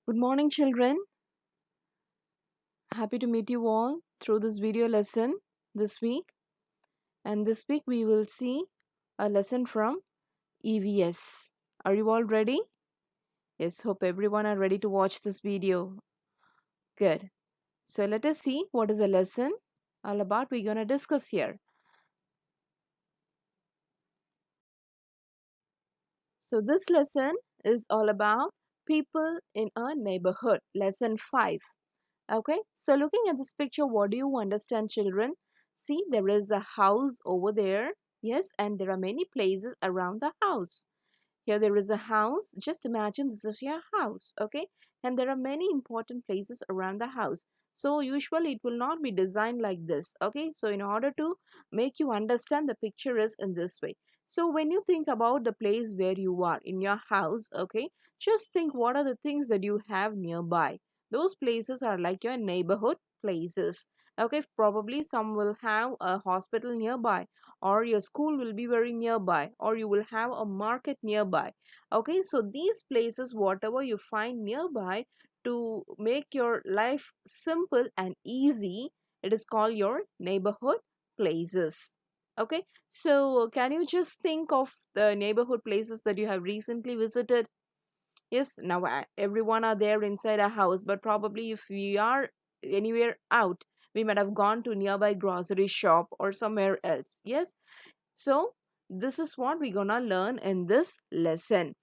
Good morning, children. Happy to meet you all through this video lesson this week. And this week we will see a lesson from EVS. Are you all ready? Yes, hope everyone are ready to watch this video. Good. So let us see what is the lesson all about we're going to discuss here. So this lesson is all about people in a neighborhood. Lesson 5. Okay, so looking at this picture, what do you understand, children? See, there is a house over there. Yes, and there are many places around the house. Here there is a house. Just imagine this is your house, okay? And there are many important places around the house. So usually it will not be designed like this, okay? So in order to make you understand, the picture is in this way. So when you think about the place where you are in your house, okay, just think what are the things that you have nearby. Those places are like your neighborhood places. Okay, probably some will have a hospital nearby, or your school will be very nearby, or you will have a market nearby. Okay, so these places, whatever you find nearby, to make your life simple and easy, it is called your neighborhood places. Okay, so can you just think of the neighborhood places that you have recently visited? Yes, now everyone are there inside a house, but probably if we are anywhere out, we might have gone to nearby grocery shop or somewhere else. Yes, so this is what we're gonna learn in this lesson.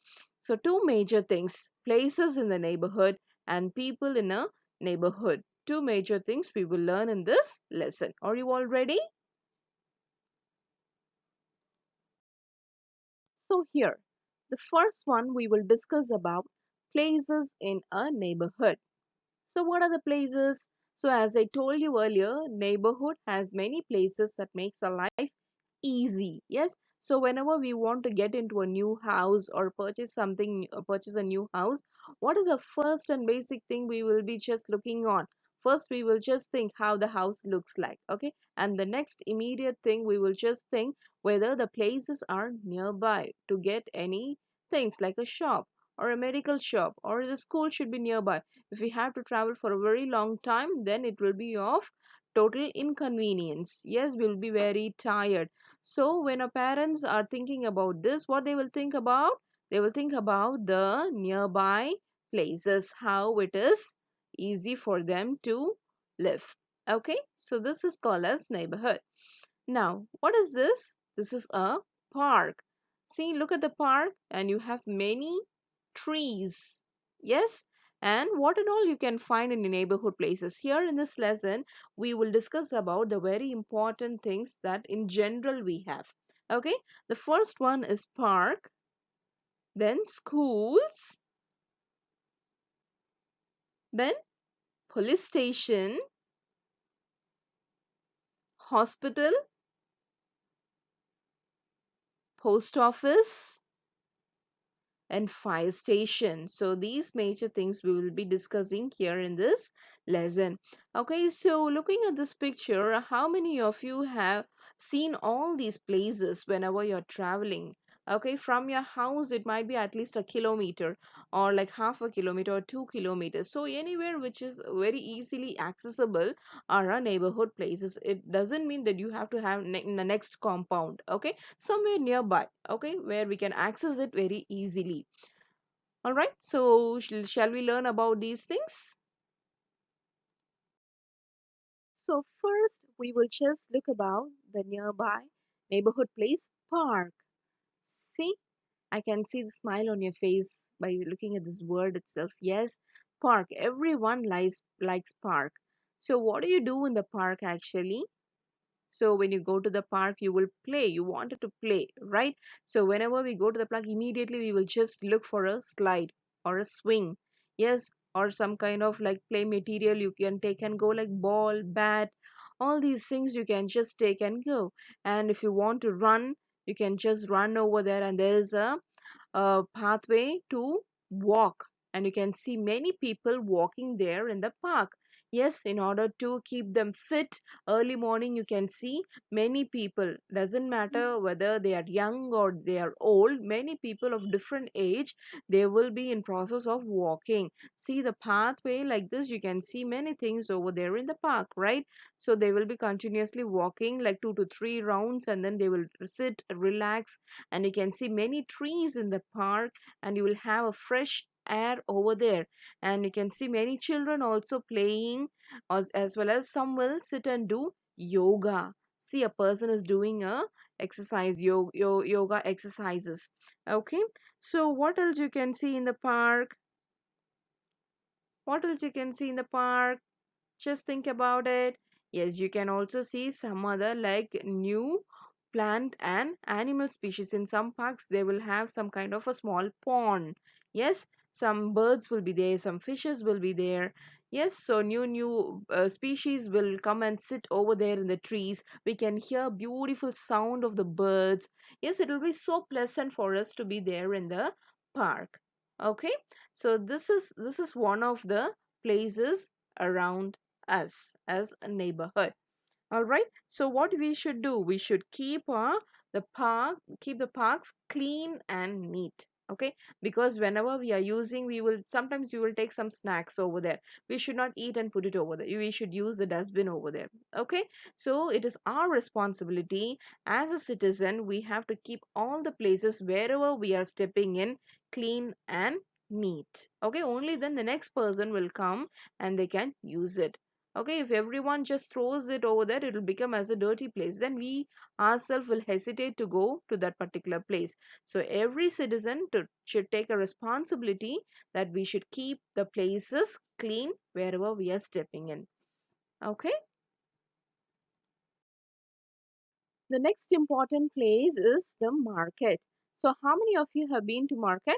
So two major things: places in the neighborhood and people in a neighborhood. Two major things we will learn in this lesson. Are you all ready? So here, the first one we will discuss about places in a neighborhood. So what are the places? So as I told you earlier, neighborhood has many places that makes our life easy. Yes. So whenever we want to get into a new house or purchase something, purchase a new house, what is the first and basic thing we will be just looking on? First, we will just think how the house looks like. Okay. And the next immediate thing we will just think whether the places are nearby to get any things like a shop or a medical shop, or the school should be nearby. If we have to travel for a very long time, then it will be of total inconvenience. Yes, we'll be very tired. So when our parents are thinking about this, what they will think about? They will think about the nearby places, how it is easy for them to live. Okay, so this is called as neighborhood. Now, what is this? This is a park. See, look at the park, and you have many trees. Yes, and what and all you can find in the neighborhood places. Here in this lesson, we will discuss about the very important things that in general we have. Okay, the first one is park, then schools, then police station, hospital, post office, and fire station. So these major things we will be discussing here in this lesson. Okay, so looking at this picture, how many of you have seen all these places whenever you're traveling? Okay, from your house it might be at least a kilometer, or like half a kilometer or 2 kilometers. So anywhere which is very easily accessible are our neighborhood places. It doesn't mean that you have to have in the next compound. Okay, somewhere nearby, okay, where we can access it very easily. All right, so shall we learn about these things? So first we will just look about the nearby neighborhood place, park. See, I can see the smile on your face by looking at this word itself. Yes, park. Everyone likes park. So what do you do in the park actually? So when you go to the park, you will play. You wanted to play, right? So whenever we go to the park, immediately we will just look for a slide or a swing. Yes, or some kind of like play material you can take and go, like ball, bat, all these things you can just take and go. And if you want to run, you can just run over there, and there is a pathway to walk. And you can see many people walking there in the park. Yes, in order to keep them fit, early morning you can see many people, doesn't matter whether they are young or they are old, many people of different age, they will be in process of walking. See the pathway like this, you can see many things over there in the park, right? So they will be continuously walking like 2 to 3 rounds, and then they will sit, relax, and you can see many trees in the park, and you will have a fresh air over there. And you can see many children also playing, as well as some will sit and do yoga. See, a person is doing a exercise, yoga exercises. Okay, so what else you can see in the park? What else you can see in the park? Just think about it. Yes, you can also see some other like new plant and animal species. In some parks, they will have some kind of a small pond. Yes, some birds will be there, some fishes will be there. Yes, so new species will come and sit over there in the trees. We can hear beautiful sound of the birds. Yes, it will be so pleasant for us to be there in the park. Okay, so this is one of the places around us as a neighborhood. All right, so what we should do, we should keep the parks clean and neat. Okay, because whenever we are using, we will take some snacks over there. We should not eat and put it over there. We should use the dustbin over there. Okay, so it is our responsibility as a citizen. We have to keep all the places wherever we are stepping in clean and neat. Okay, only then the next person will come and they can use it. Okay, if everyone just throws it over there, it will become as a dirty place. Then we ourselves will hesitate to go to that particular place. So every citizen should take a responsibility that we should keep the places clean wherever we are stepping in. Okay. The next important place is the market. So how many of you have been to market?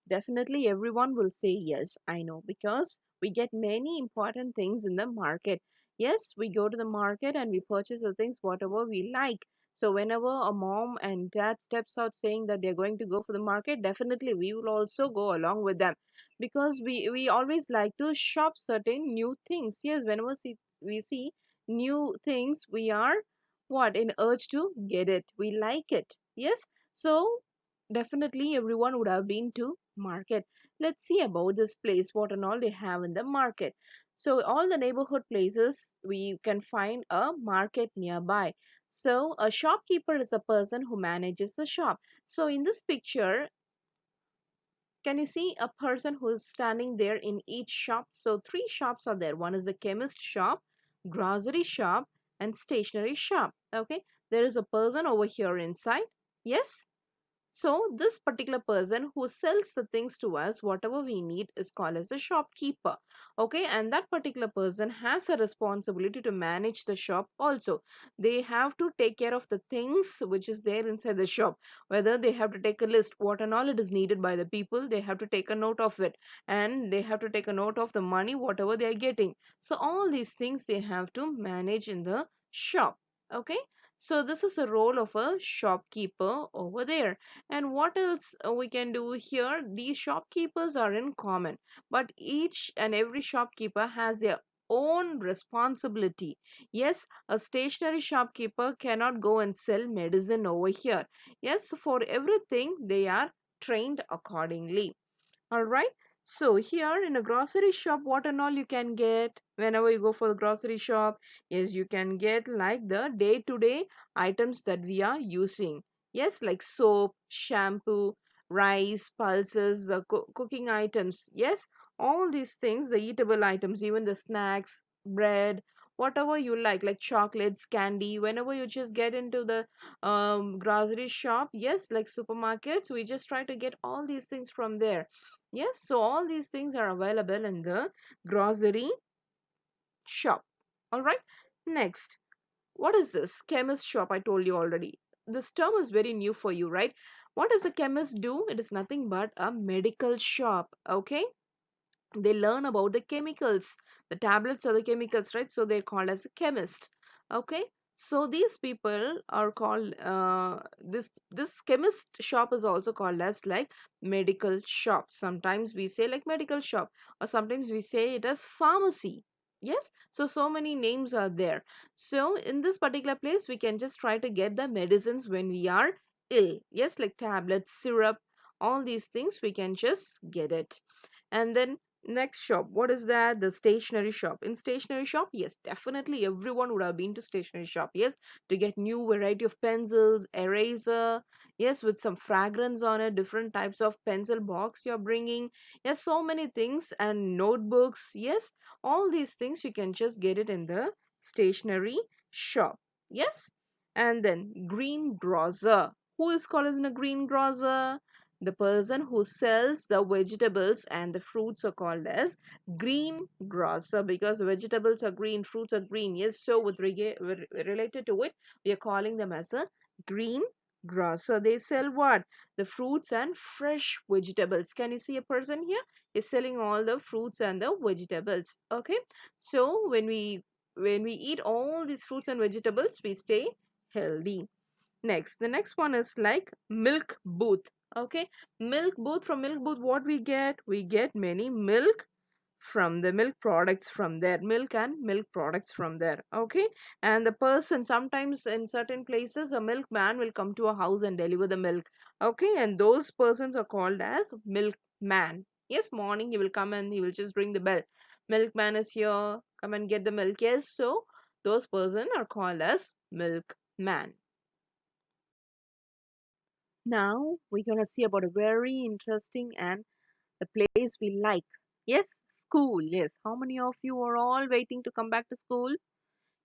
Definitely everyone will say yes, I know, because we get many important things in the market. Yes, we go to the market and we purchase the things whatever we like. So whenever a mom and dad steps out saying that they're going to go for the market, definitely we will also go along with them, because we always like to shop certain new things. Yes, whenever we see new things, we are what in urge to get it. We like it. Yes. So definitely everyone would have been to market. Let's see about this place, what and all they have in the market. So all the neighborhood places we can find a market nearby. So a shopkeeper is a person who manages the shop. So in this picture, can you see a person who is standing there in each shop? So three shops are there. One is a chemist shop, grocery shop, and stationery shop. Okay, there is a person over here inside. Yes. So this particular person who sells the things to us, whatever we need, is called as a shopkeeper. Okay, and that particular person has a responsibility to manage the shop also. They have to take care of the things which is there inside the shop. Whether they have to take a list, what and all it is needed by the people, they have to take a note of it. And they have to take a note of the money, whatever they are getting. So all these things they have to manage in the shop. Okay, so this is the role of a shopkeeper over there. And what else we can do here? These shopkeepers are in common, but each and every shopkeeper has their own responsibility. Yes, a stationery shopkeeper cannot go and sell medicine over here. Yes, for everything they are trained accordingly. All right. So here in a grocery shop, what and all you can get whenever you go for the grocery shop? Yes, you can get like the day-to-day items that we are using. Yes, like soap, shampoo, rice, pulses, the cooking items. Yes, all these things, the eatable items, even the snacks, bread, whatever you like chocolates, candy. Whenever you just get into the grocery shop, yes, like supermarkets, we just try to get all these things from there. Yes, so all these things are available in the grocery shop. All right. Next, what is this? Chemist shop, I told you already. This term is very new for you, right? What does a chemist do? It is nothing but a medical shop. Okay. They learn about the chemicals. The tablets are the chemicals, right? So they're called as a chemist. Okay. So these people are called this chemist shop is also called as like medical shop. Sometimes we say like medical shop, or sometimes we say it as pharmacy. Yes, so many names are there. So in this particular place we can just try to get the medicines when we are ill. Yes, like tablets, syrup, all these things we can just get it. And then next shop, what is that? The stationery shop. In stationery shop, yes, definitely everyone would have been to stationery shop. Yes, to get new variety of pencils, eraser, yes, with some fragrance on it, different types of pencil box you're bringing. Yes, so many things, and notebooks. Yes, all these things you can just get it in the stationery shop. Yes, and then greengrocer. Who is called as a greengrocer? The person who sells the vegetables and the fruits are called as greengrocer, because vegetables are green, fruits are green. Yes, so related to it, we are calling them as a greengrocer. They sell what? The fruits and fresh vegetables. Can you see a person here is selling all the fruits and the vegetables? Okay, so when we eat all these fruits and vegetables, we stay healthy. Next, the next one is like milk booth. Okay, milk booth. From milk booth, what we get? We get many milk from the milk products from there, milk and milk products from there. Okay, and the person, sometimes in certain places a milkman will come to a house and deliver the milk. Okay, and those persons are called as milkman. Yes, morning he will come and he will just ring the bell. Milkman is here, come and get the milk. Yes, so those person are called as milkman. Now we're gonna see about a very interesting and the place we like. Yes, school. Yes, how many of you are all waiting to come back to school?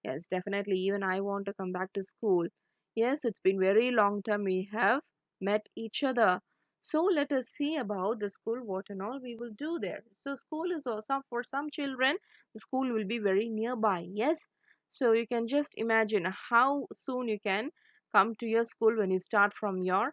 Yes, definitely. Even I want to come back to school. Yes, it's been very long time we have met each other. So let us see about the school, what and all we will do there. So school is also for some children, the school will be very nearby. Yes. So you can just imagine how soon you can come to your school when you start from your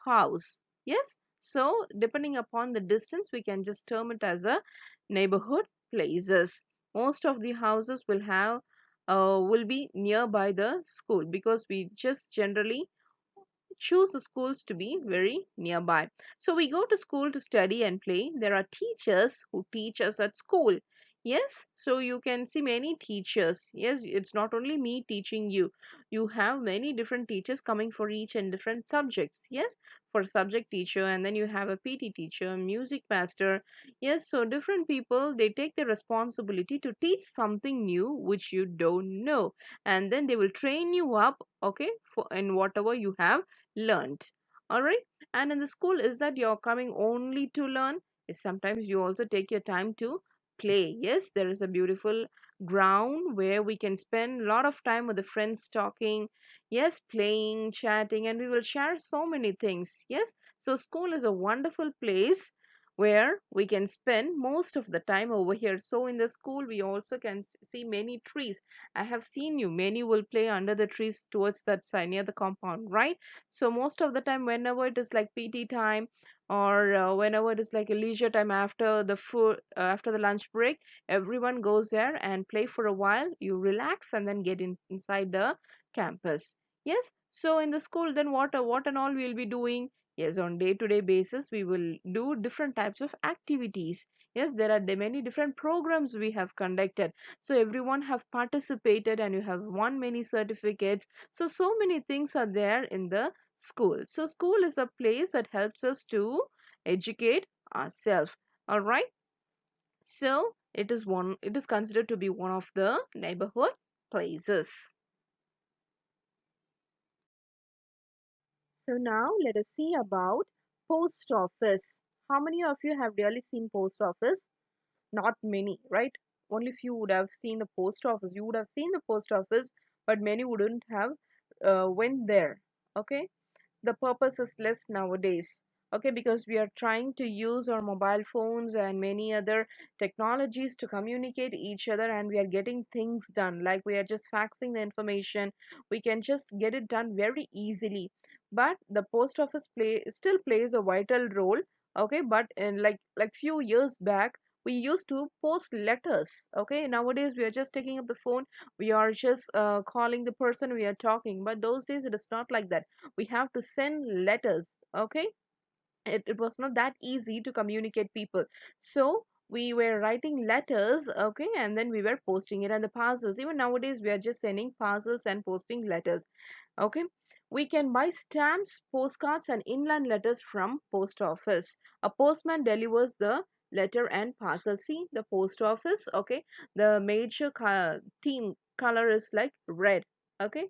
house. Yes. So depending upon the distance, we can just term it as a neighborhood places. Most of the houses will be nearby the school, because we just generally choose the schools to be very nearby. So we go to school to study and play. There are teachers who teach us at school. Yes, so you can see many teachers. Yes, it's not only me teaching you. You have many different teachers coming for each and different subjects. Yes, for subject teacher, and then you have a PT teacher, music master. Yes, so different people, they take the responsibility to teach something new which you don't know, and then they will train you up, okay, for in whatever you have learned. All right, and in the school, is that you're coming only to learn? Is sometimes you also take your time to play. Yes, there is a beautiful ground where we can spend a lot of time with the friends talking. Yes, playing, chatting, and we will share so many things. Yes, so school is a wonderful place where we can spend most of the time over here. So in the school we also can see many trees. I have seen you, many will play under the trees towards that side near the compound, right? So most of the time, whenever it is like PT time, or whenever it is like a leisure time after the food, after the lunch break, everyone goes there and play for a while. You relax and then get inside the campus. Yes. So in the school, then what and all we'll be doing? Yes, on day-to-day basis, we will do different types of activities. Yes, there are many different programs we have conducted. So everyone have participated and you have won many certificates. So many things are there in the school. So school is a place that helps us to educate ourselves. All right. So it is considered to be one of the neighborhood places. So now let us see about post office. How many of you have really seen post office? Not many, right? Only few would have seen the post office. You would have seen the post office, but many wouldn't have went there. Okay, the purpose is less nowadays. Okay, because we are trying to use our mobile phones and many other technologies to communicate each other, and we are getting things done, like we are just faxing the information. We can just get it done very easily, but the post office still plays a vital role. Okay, but in like few years back, we used to post letters. Okay, nowadays we are just taking up the phone, we are just calling the person we are talking, but those days it is not like that. We have to send letters. Okay, it was not that easy to communicate people. So we were writing letters, okay, and then we were posting it, and the parcels, even nowadays we are just sending parcels and posting letters, okay. We can buy stamps, postcards and inland letters from post office. A postman delivers the letter and parcel. See the post office, okay, the major theme color is like red, okay,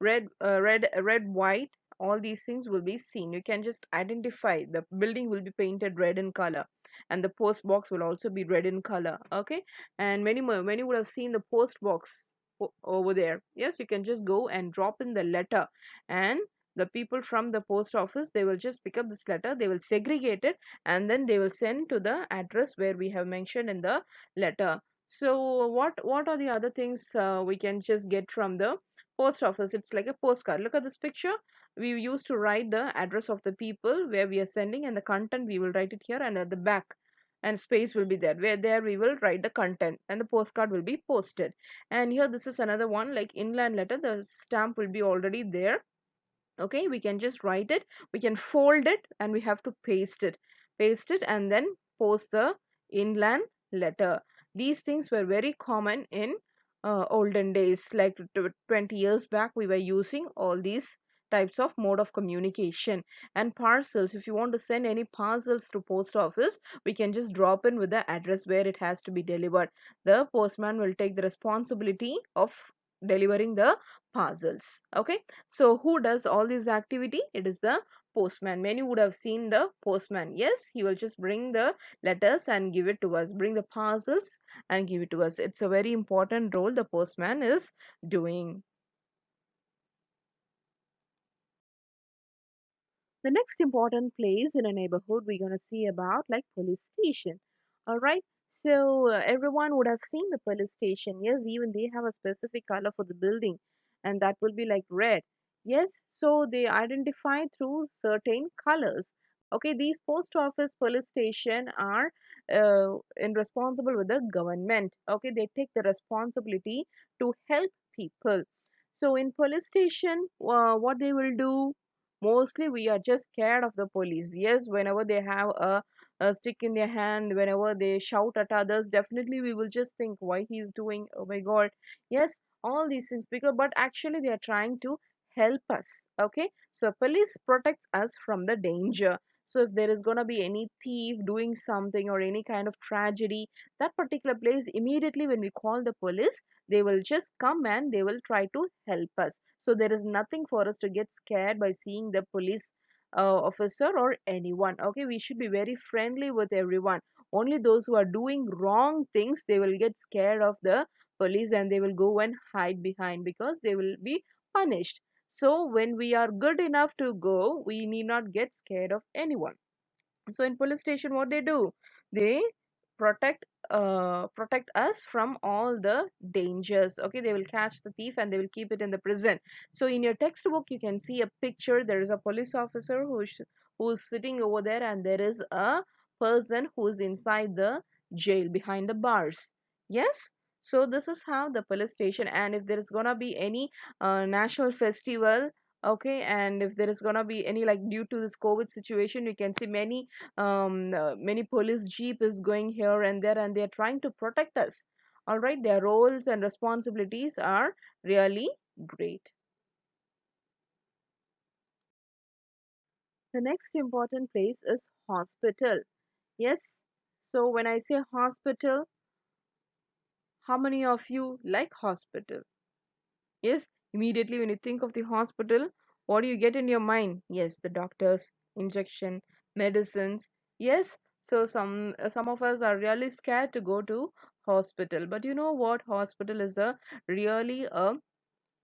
red, white, all these things will be seen. You can just identify the building will be painted red in color, and the post box will also be red in color, okay. And many would have seen the post box over there. Yes, you can just go and drop in the letter, and the people from the post office, they will just pick up this letter, they will segregate it, and then they will send to the address where we have mentioned in the letter. So what are the other things we can just get from the post office? It's like a postcard. Look at this picture. We used to write the address of the people where we are sending, and the content we will write it here, and at the back and space will be there, where there we will write the content, and the postcard will be posted. And here this is another one, like inland letter, the stamp will be already there, okay. We can just write it, we can fold it, and we have to paste it and then post the inland letter. These things were very common in olden days, like 20 years back we were using all these types of mode of communication. And parcels, if you want to send any parcels through post office, we can just drop in with the address where it has to be delivered. The postman will take the responsibility of delivering the parcels, okay. So who does all this activity? It is the postman. Many would have seen the postman. Yes, he will just bring the letters and give it to us, bring the parcels and give it to us. It's a very important role the postman is doing. The next important place in a neighborhood we're going to see about, like, police station. All right. So everyone would have seen the police station. Yes, even they have a specific color for the building, and that will be like red. Yes, so they identify through certain colors. Okay, these post office, police station are in responsible with the government. Okay, they take the responsibility to help people. So in police station, what they will do, mostly we are just scared of the police. Yes, whenever they have a stick in their hand, whenever they shout at others, definitely we will just think why he is doing, oh my god. Yes, all these things, because but actually they are trying to help us, okay. So police protects us from the danger. So if there is going to be any thief doing something or any kind of tragedy, that particular place, immediately when we call the police, they will just come and they will try to help us. So there is nothing for us to get scared by seeing the police officer or anyone, okay. We should be very friendly with everyone. Only those who are doing wrong things, they will get scared of the police and they will go and hide behind, because they will be punished. So when we are good enough to go, we need not get scared of anyone. So in police station, what they do, they protect us from all the dangers, okay. They will catch the thief and they will keep it in the prison. So in your textbook you can see a picture. There is a police officer who's sitting over there, and there is a person who is inside the jail behind the bars. Yes, so this is how the police station. And if there is gonna be any national festival, okay, and if there is gonna be any, like, due to this COVID situation, you can see many police jeep is going here and there, and they're trying to protect us. All right, their roles and responsibilities are really great. The next important place is hospital. Yes, so when I say hospital, how many of you like hospital? Yes, immediately when you think of the hospital, what do you get in your mind? Yes, the doctors, injection, medicines. Yes, so some of us are really scared to go to hospital. But you know what? Hospital is a really a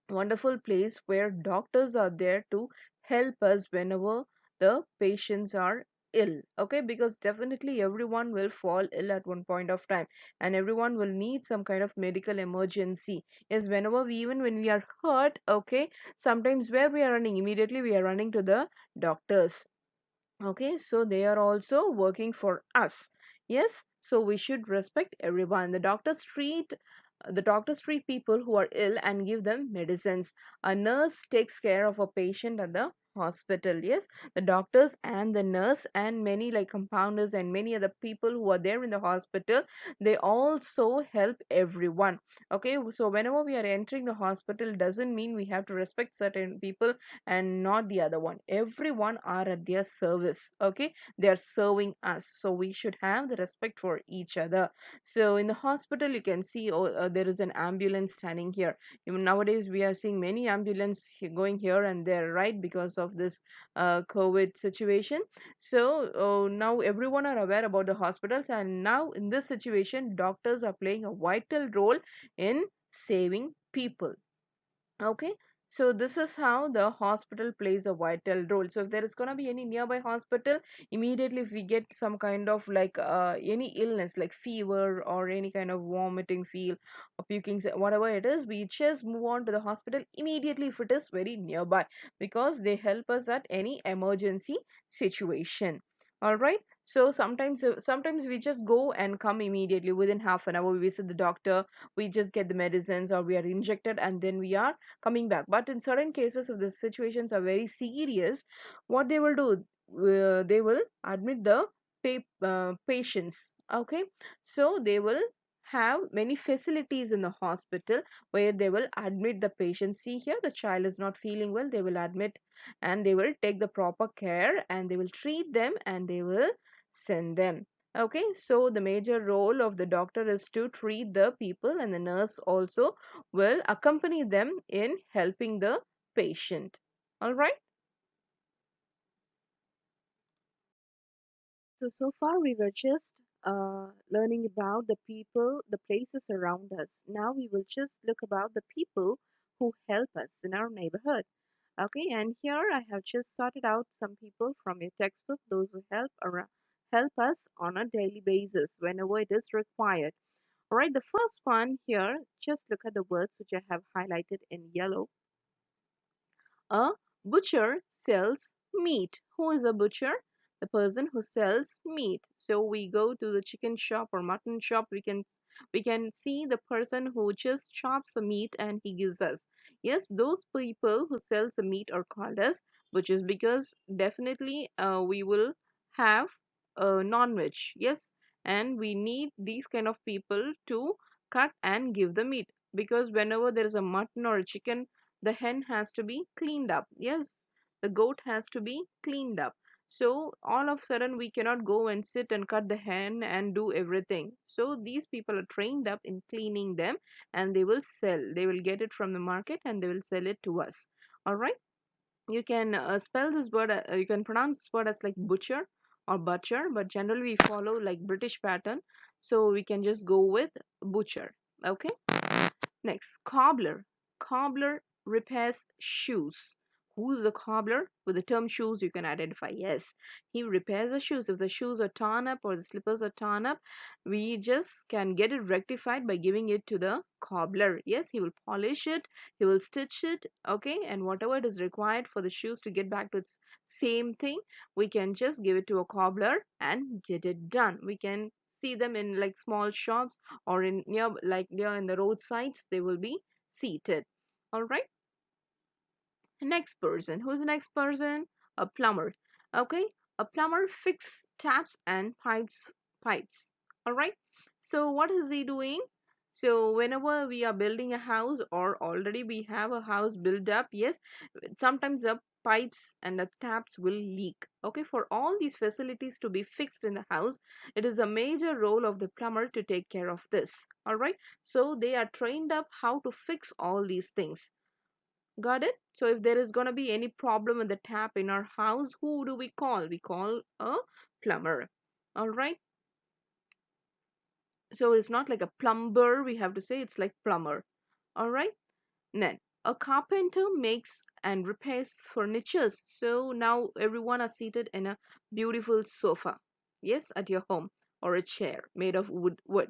wonderful place where doctors are there to help us whenever the patients are ill, okay. Because definitely everyone will fall ill at one point of time, and everyone will need some kind of medical emergency. Yes, whenever we, even when we are hurt, okay, sometimes where we are running, immediately we are running to the doctors, okay. So they are also working for us. Yes, so we should respect everyone. The doctors treat people who are ill and give them medicines. A nurse takes care of a patient at the hospital. Yes, the doctors and the nurse and many like compounders and many other people who are there in the hospital, they also help everyone. Okay, so whenever we are entering the hospital doesn't mean we have to respect certain people and not the other one. Everyone are at their service. Okay, they are serving us, so we should have the respect for each other. So in the hospital you can see, oh, there is an ambulance standing here. Even nowadays we are seeing many ambulance going here and there, right, because of this COVID situation. So now everyone are aware about the hospitals, and now in this situation doctors are playing a vital role in saving people. Okay, so this is how the hospital plays a vital role. So if there is going to be any nearby hospital, immediately if we get some kind of like any illness like fever or any kind of vomiting feel or puking, whatever it is, we just move on to the hospital immediately if it is very nearby, because they help us at any emergency situation. All right, so sometimes we just go and come immediately within half an hour. We visit the doctor, we just get the medicines or we are injected, and then we are coming back. But in certain cases, if the situations are very serious, what they will do, they will admit the patients. Okay, so they will have many facilities in the hospital where they will admit the patient. See here, the child is not feeling well, they will admit and they will take the proper care and they will treat them and they will send them. Okay, so the major role of the doctor is to treat the people, and the nurse also will accompany them in helping the patient. All right. So far we were just learning about the people, the places around us. Now we will just look about the people who help us in our neighborhood. Okay, and here I have just sorted out some people from your textbook, those who help us on a daily basis whenever it is required. All right, the first one here, just look at the words which I have highlighted in yellow. A butcher sells meat. Who is a butcher? The person who sells meat. So we go to the chicken shop or mutton shop, we can see the person who just chops the meat and he gives us. Yes, those people who sells the meat are called as butchers, because definitely we will have non-veg. Yes, and we need these kind of people to cut and give the meat, because whenever there is a mutton or a chicken, the hen has to be cleaned up. Yes, the goat has to be cleaned up. So all of a sudden we cannot go and sit and cut the hen and do everything. So these people are trained up in cleaning them, and they will sell, they will get it from the market and they will sell it to us. All right, you can spell this word, you can pronounce this word as like butcher or butcher, but generally we follow like British pattern, so we can just go with butcher. Okay. Next, cobbler. Cobbler repairs shoes. Who's the cobbler? With the term shoes, you can identify. Yes, he repairs the shoes. If the shoes are torn up or the slippers are torn up, we just can get it rectified by giving it to the cobbler. Yes, he will polish it, he will stitch it, okay, and whatever it is required for the shoes to get back to its same thing, we can just give it to a cobbler and get it done. We can see them in like small shops or in near in the roadsides, they will be seated. All right, the next person, who's the next person? A plumber. Okay, a plumber fix taps and pipes. All right, so what is he doing? So whenever we are building a house or already we have a house built up, yes, sometimes the pipes and the taps will leak. Okay, for all these facilities to be fixed in the house, it is a major role of the plumber to take care of this. All right, so they are trained up how to fix all these things. Got it? So if there is going to be any problem with the tap in our house, who do we call? We call a plumber. All right, so it's not like a plumber, we have to say, it's like plumber. All right. Then a carpenter makes and repairs furnitures. So now everyone are seated in a beautiful sofa. Yes, at your home, or a chair made of wood.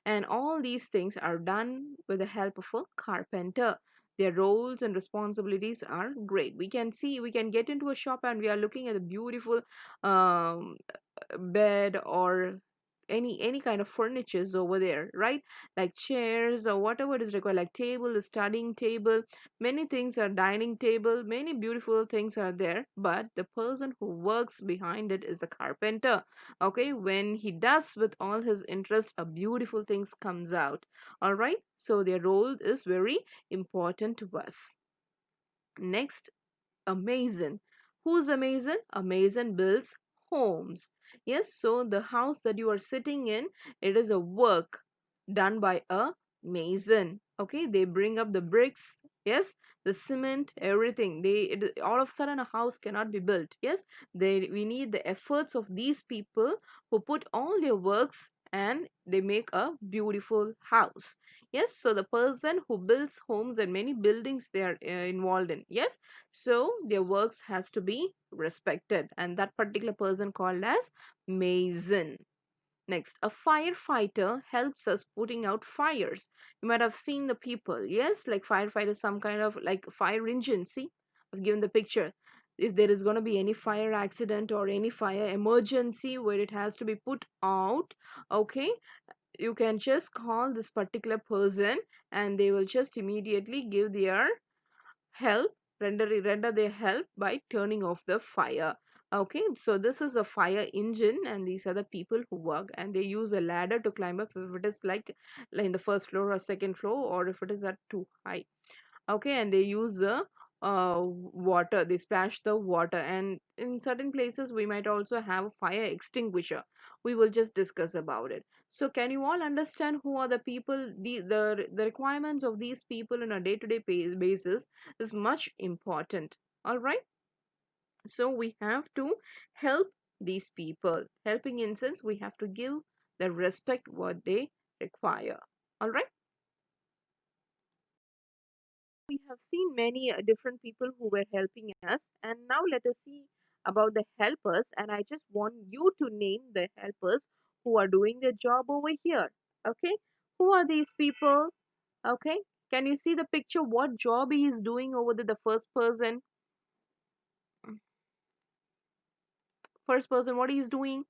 And all these things are done with the help of a carpenter. Their roles and responsibilities are great. We can see, we can get into a shop and we are looking at a beautiful um, bed or any kind of furnitures over there, right? Like chairs or whatever it is required, like table, a studying table, many things are dining table, many beautiful things are there, but the person who works behind it is the carpenter. Okay, when he does with all his interest, a beautiful things comes out. All right, so their role is very important to us. Next, a mason. Who's a mason? A mason builds homes. Yes, so the house that you are sitting in, it is a work done by a mason. Okay, they bring up the bricks, yes, the cement, everything. All of a sudden a house cannot be built. Yes, we need the efforts of these people who put all their works and they make a beautiful house. Yes, so the person who builds homes and many buildings they are involved in. Yes, so their works has to be respected, and that particular person called as mason. Next, a firefighter helps us putting out fires. You might have seen the people, yes, like firefighter, some kind of like fire engine. See, I've given the picture. If there is going to be any fire accident or any fire emergency where it has to be put out, okay, you can just call this particular person and they will just immediately give their help, render their help by turning off the fire. Okay, so this is a fire engine and these are the people who work, and they use a ladder to climb up if it is like in the first floor or second floor, or if it is at too high. Okay, and they use the water, they splash the water, and in certain places we might also have a fire extinguisher. We will just discuss about it. So can you all understand who are the people? The requirements of these people on a day-to-day basis is much important. All right, so we have to help these people. Helping in sense we have to give the respect what they require. All right, we have seen many different people who were helping us, and now let us see about the helpers. And I just want you to name the helpers who are doing their job over here. Okay, who are these people? Okay, can you see the picture? What job he is doing over there? The first person, what he is doing?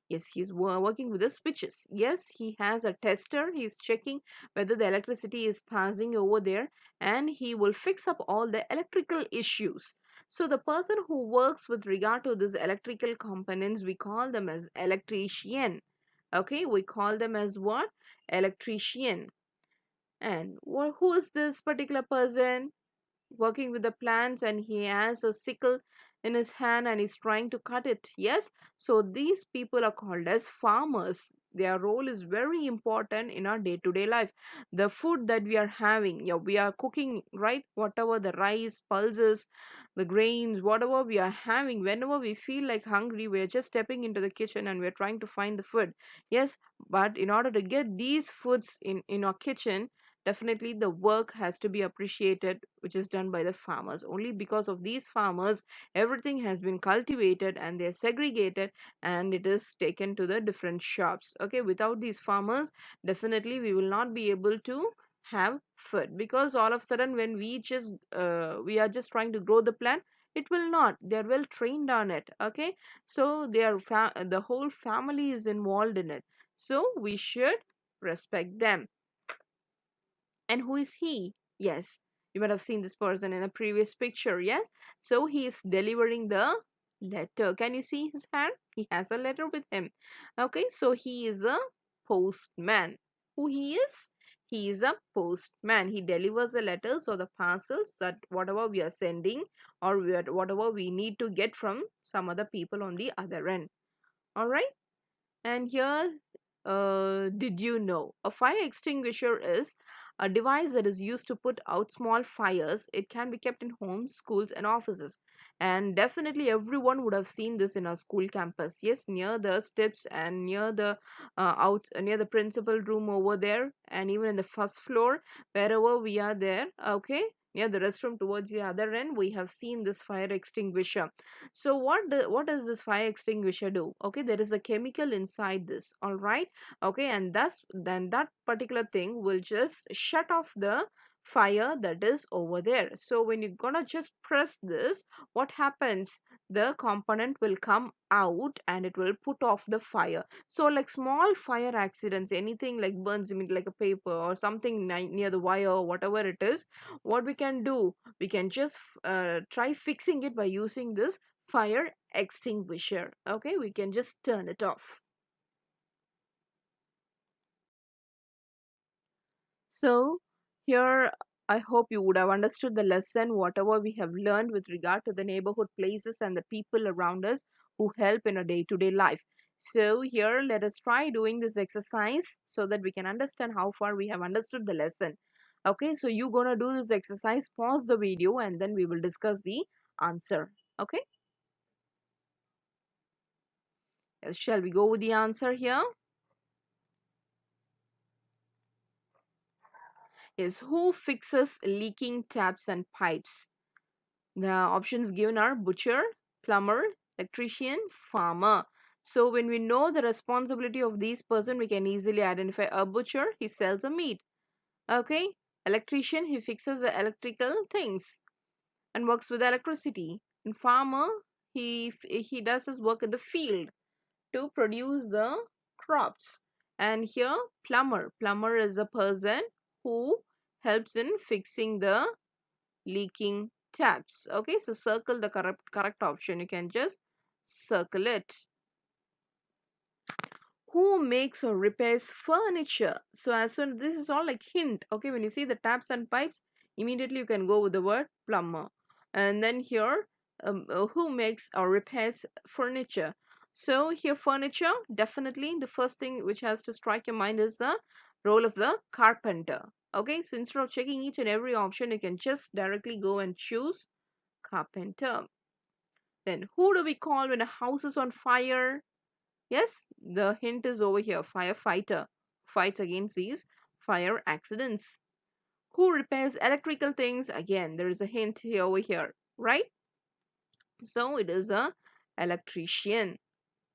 Yes, he's working with the switches. Yes, he has a tester. He's checking whether the electricity is passing over there, and he will fix up all the electrical issues. So the person who works with regard to these electrical components, we call them as electrician. Okay, we call them as what? Electrician. And who is this particular person? Working with the plants, and he has a sickle in his hand and he's trying to cut it. Yes, so these people are called as farmers. Their role is very important in our day-to-day life. The food that we are having, yeah, we are cooking, right? Whatever the rice, pulses, the grains, whatever we are having, whenever we feel like hungry, we are just stepping into the kitchen and we're trying to find the food. Yes, but in order to get these foods in our kitchen, definitely the work has to be appreciated, which is done by the farmers. Only because of these farmers, everything has been cultivated and they're segregated and it is taken to the different shops. Okay, without these farmers, definitely we will not be able to have food, because all of a sudden when we are just trying to grow the plant, it will not, they're well trained on it. Okay, so the whole family is involved in it, so we should respect them. And who is he? Yes, you might have seen this person in a previous picture. Yes, so he is delivering the letter. Can you see his hand? He has a letter with him. Okay, so he is a postman. Who he is? He is a postman. He delivers the letters or the parcels, that whatever we are sending, or whatever we need to get from some other people on the other end. All right. And here, did you know a fire extinguisher is a device that is used to put out small fires? It can be kept in homes, schools, and offices. And definitely, everyone would have seen this in our school campus. Yes, near the steps and near the near the principal room over there, and even in the first floor, wherever we are there. Okay, near the restroom towards the other end, we have seen this fire extinguisher. So what does this fire extinguisher do? Okay, there is a chemical inside this. All right. Okay, and then that particular thing will just shut off the fire that is over there. So when you're gonna just press this, what happens? The component will come out and it will put off the fire. So like small fire accidents, anything like burns, I mean like a paper or something near the wire or whatever it is, what we can do, we can just try fixing it by using this fire extinguisher. Okay, we can just turn it off. So, here I hope you would have understood the lesson, whatever we have learned with regard to the neighborhood places and the people around us who help in a day to day life. So, here let us try doing this exercise so that we can understand how far we have understood the lesson. Okay, so you're gonna do this exercise, pause the video, and then we will discuss the answer. Okay, yes, shall we go with the answer here? Is who fixes leaking taps and pipes? The options given are butcher, plumber, electrician, farmer. So when we know the responsibility of these person, we can easily identify a butcher, he sells a meat. Okay, electrician, he fixes the electrical things and works with electricity. And farmer, he does his work in the field to produce the crops. And here plumber is a person who helps in fixing the leaking taps. Okay, so circle the correct option. You can just circle it. Who makes or repairs furniture? So as soon this is all like hint. Okay, when you see the taps and pipes, immediately you can go with the word plumber. And then here, who makes or repairs furniture? So here furniture, definitely the first thing which has to strike your mind is the role of the carpenter. Okay, so instead of checking each and every option, you can just directly go and choose carpenter. Then who do we call when a house is on fire? Yes, the hint is over here. Firefighter fights against these fire accidents. Who repairs electrical things? Again, there is a hint here over here, right? So it is a electrician.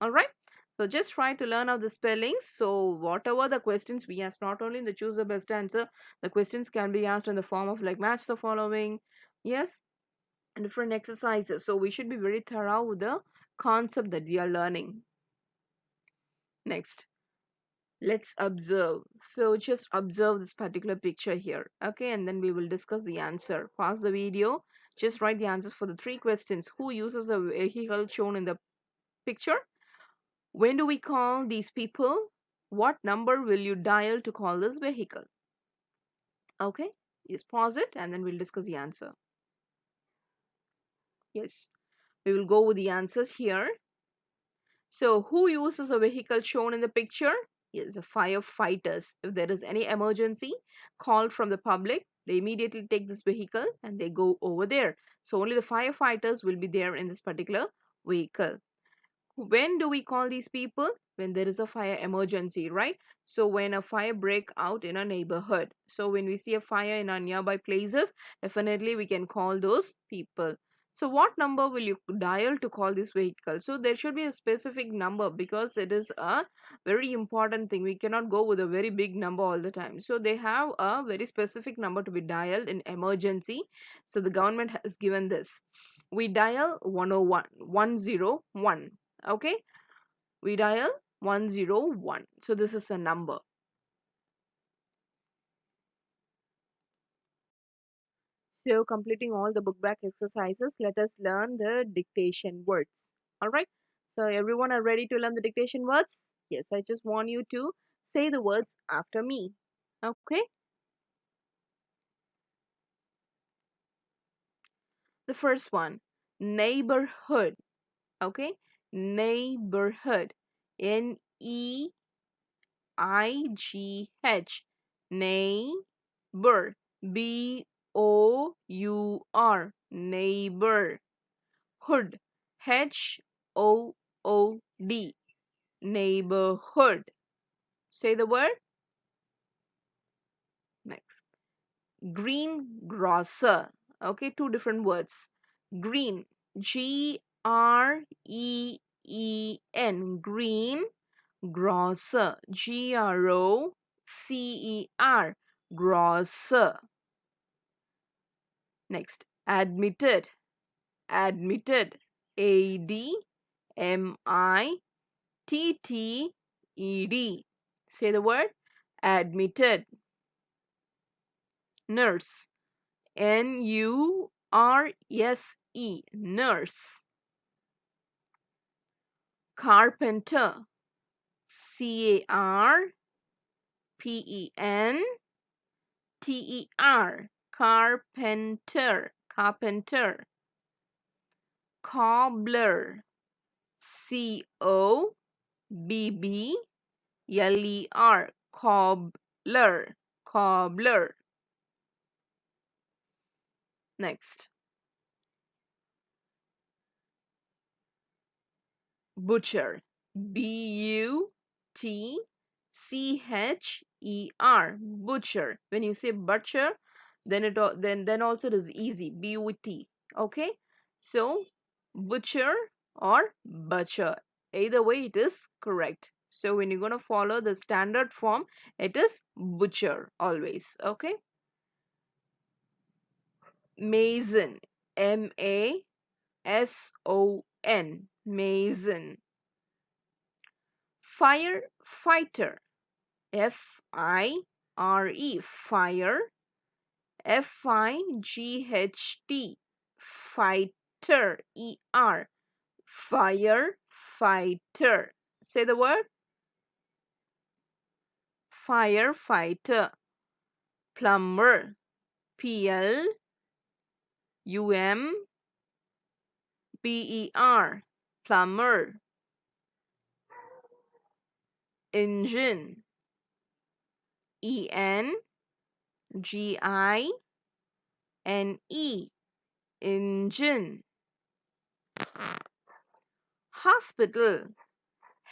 All right. So just try to learn out the spellings. So whatever the questions we ask, not only in the choose the best answer, the questions can be asked in the form of like match the following. Yes, different exercises. So we should be very thorough with the concept that we are learning. Next, let's observe. So just observe this particular picture here. Okay, and then we will discuss the answer. Pause the video. Just write the answers for the three questions. Who uses a vehicle shown in the picture? When do we call these people? What number will you dial to call this vehicle? Okay, just pause it and then we'll discuss the answer. Yes, we will go with the answers here. So, who uses a vehicle shown in the picture? Yes, the firefighters. If there is any emergency called from the public, they immediately take this vehicle and they go over there. So, only the firefighters will be there in this particular vehicle. When do we call these people? When there is a fire emergency, right? So when a fire break out in a neighborhood, so when we see a fire in our nearby places, definitely we can call those people. So what number will you dial to call this vehicle? So there should be a specific number because it is a very important thing. We cannot go with a very big number all the time. So they have a very specific number to be dialed in emergency. So the government has given this. We dial 101 101. Okay, we dial 101. So this is the number. So completing all the book back exercises, let us learn the dictation words. All right, so everyone are ready to learn the dictation words? Yes, I just want you to say the words after me. Okay, the first one, neighborhood. Okay, neighborhood. Neigh, neighbor. Bour, neighbor. Hood, Hood, neighborhood. Say the word. Next, greengrocer. Okay, two different words. Green, Green, green. Grocer, Grocer, grocer. Next, admitted. Admitted. ADMITTED. Say the word admitted. Nurse. NURSE. Nurse. Carpenter. CARPENTER. Carpenter. Carpenter. Cobbler. COBBLER. Cobbler. Cobbler. Next, butcher. BUTCHER. Butcher. When you say butcher, then also it is easy. BUT. Okay. So butcher or butcher. Either way, it is correct. So when you're gonna follow the standard form, it is butcher always. Okay. Mason. MASON. Mason. Firefighter. FIRE. Fire. FIGHT. Fighter. ER. Firefighter. Say the word. Firefighter. Plumber. PLUMBER. Plumber. Engine. ENGINE. Engine. Hospital.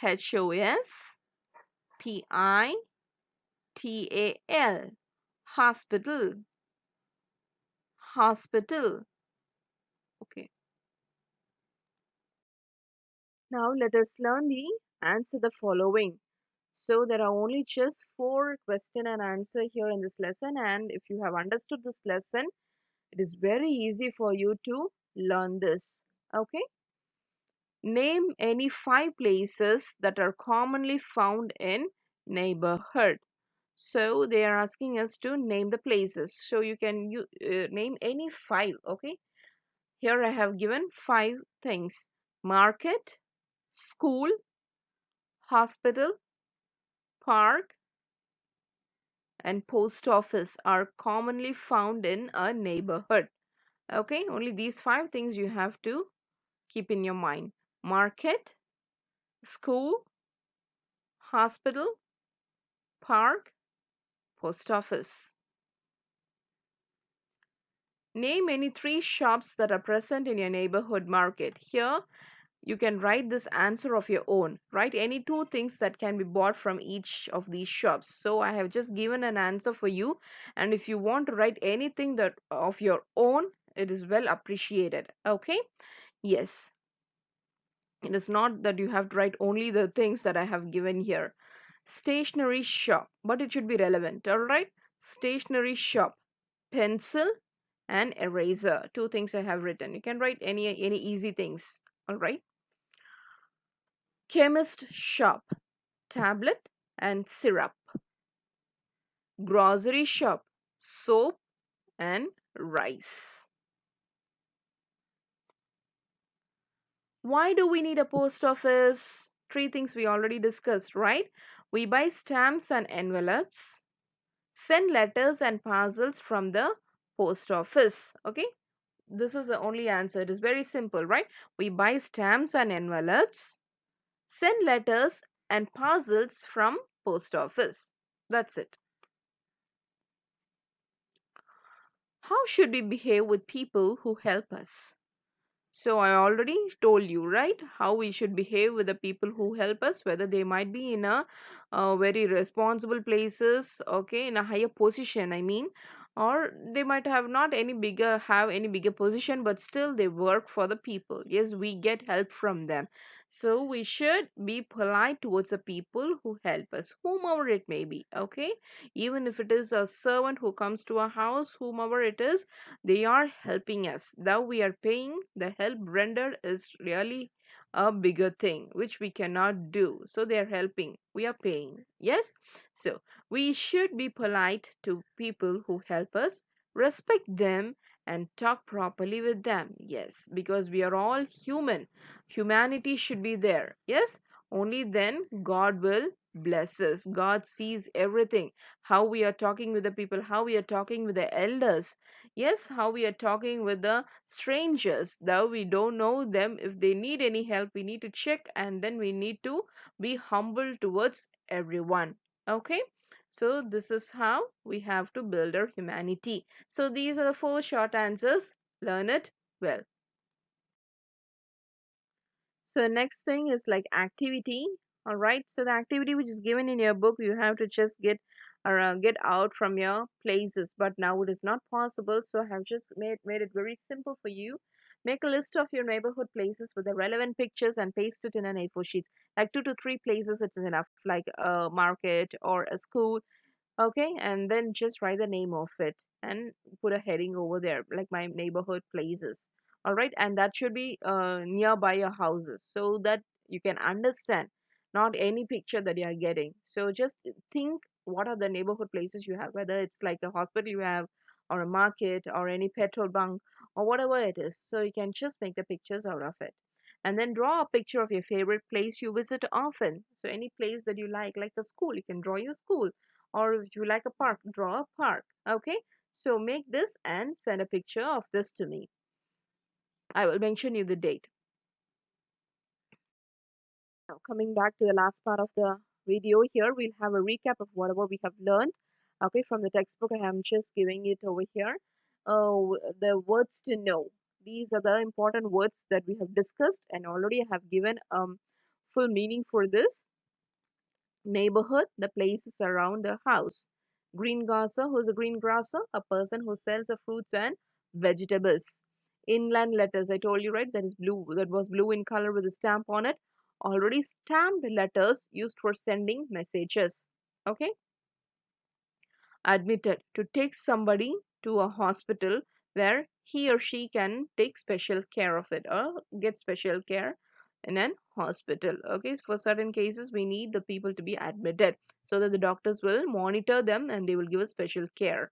HOSPITAL. Hospital. Hospital. Okay. Now let us learn the answer the following. So there are only just 4 question and answer here in this lesson, and if you have understood this lesson, it is very easy for you to learn this. Okay. Name any 5 places that are commonly found in neighborhood. So they are asking us to name the places. So you can name any 5. Okay. Here I have given 5 things. Market, school, hospital, park, and post office are commonly found in a neighborhood. Okay, only these 5 things you have to keep in your mind. Market, school, hospital, park, post office. Name any 3 shops that are present in your neighborhood market. Here you can write this answer of your own. Write any 2 things that can be bought from each of these shops. So I have just given an answer for you, and if you want to write anything that of your own, it is well appreciated. Okay. Yes, it is not that you have to write only the things that I have given here. Stationery shop, but it should be relevant. All right. Stationery shop, pencil and eraser. 2 things I have written. You can write any easy things. All right. Chemist shop, tablet and syrup. Grocery shop, soap and rice. Why do we need a post office? 3 things we already discussed, right? We buy stamps and envelopes, send letters and parcels from the post office. Okay, this is the only answer. It is very simple, right? We buy stamps and envelopes, send letters and parcels from post office. That's it. How should we behave with people who help us? So I already told you, right, how we should behave with the people who help us, whether they might be in a very responsible places, okay, in a higher position, I mean, or they might have any bigger position, but still they work for the people. Yes, we get help from them. So we should be polite towards the people who help us, whomever it may be, okay? Even if it is a servant who comes to our house, whomever it is, they are helping us. Though we are paying, the help rendered is really a bigger thing which we cannot do. So they are helping. We are paying. Yes? So we should be polite to people who help us, respect them, and talk properly with them. Yes, because we are all human. Humanity should be there. Yes, only then God will bless us. God sees everything. How we are talking with the people, how we are talking with the elders. Yes, how we are talking with the strangers. Though we don't know them, if they need any help, we need to check, and then we need to be humble towards everyone. Okay. So, this is how we have to build our humanity. So, these are the four short answers. Learn it well. So next thing is like activity. All right. So the activity which is given in your book, you have to just get out from your places. But now it is not possible. So I have just made it very simple for you. Make a list of your neighborhood places with the relevant pictures and paste it in an A4 sheet. Like 2 to 3 places, it's enough. Like a market or a school. Okay, and then just write the name of it and put a heading over there, like my neighborhood places. All right, and that should be nearby your houses so that you can understand, not any picture that you are getting. So just think what are the neighborhood places you have, whether it's like a hospital you have, or a market, or any petrol bunk, or whatever it is. So you can just make the pictures out of it. And then draw a picture of your favorite place you visit often. So any place that you like the school, you can draw your school, or if you like a park, draw a park. Okay, so make this and send a picture of this to me. I will mention you the date. Now coming back to the last part of the video, here we'll have a recap of whatever we have learned. Okay, from the textbook, I am just giving it over here. The words to know, these are the important words that we have discussed, and already I have given full meaning for this. Neighborhood, the places around the house. Greengrosser, who's a greengrosser? A person who sells the fruits and vegetables. Inland letters, I told you, right? That is blue, that was blue in color with a stamp on it. Already stamped letters used for sending messages. Okay. Admitted, to take somebody to a hospital where he or she can take special care of it or get special care in an hospital. Okay, for certain cases we need the people to be admitted so that the doctors will monitor them and they will give a special care.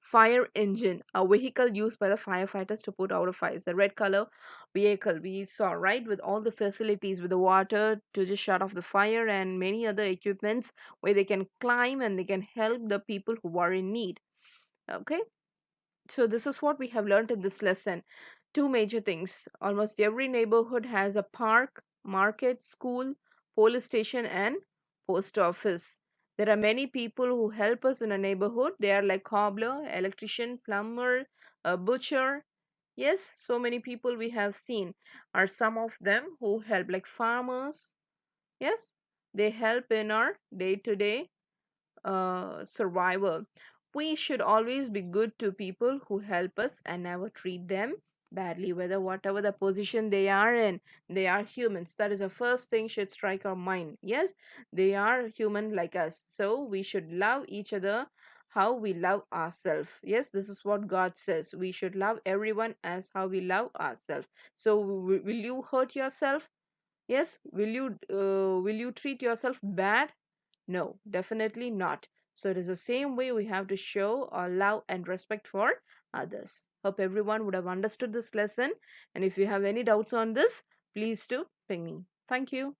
Fire engine, a vehicle used by the firefighters to put out a fire. It's the red color vehicle we saw, right, with all the facilities, with the water to just shut off the fire and many other equipments where they can climb and they can help the people who are in need. Okay, so this is what we have learned in this lesson. Two major things: almost every neighborhood has a park, market, school, police station, and post office. There are many people who help us in a neighborhood. They are like cobbler, electrician, plumber, a butcher. Yes, so many people we have seen are some of them who help, like farmers. Yes, they help in our day to day survival. We should always be good to people who help us and never treat them badly, whether whatever the position they are in. They are humans. That is the first thing should strike our mind. Yes, they are human like us. So we should love each other how we love ourselves. Yes, this is what God says. We should love everyone as how we love ourselves. So will you hurt yourself? Yes, will you treat yourself bad? No, definitely not. So it is the same way we have to show our love and respect for others. Hope everyone would have understood this lesson. And if you have any doubts on this, please do ping me. Thank you.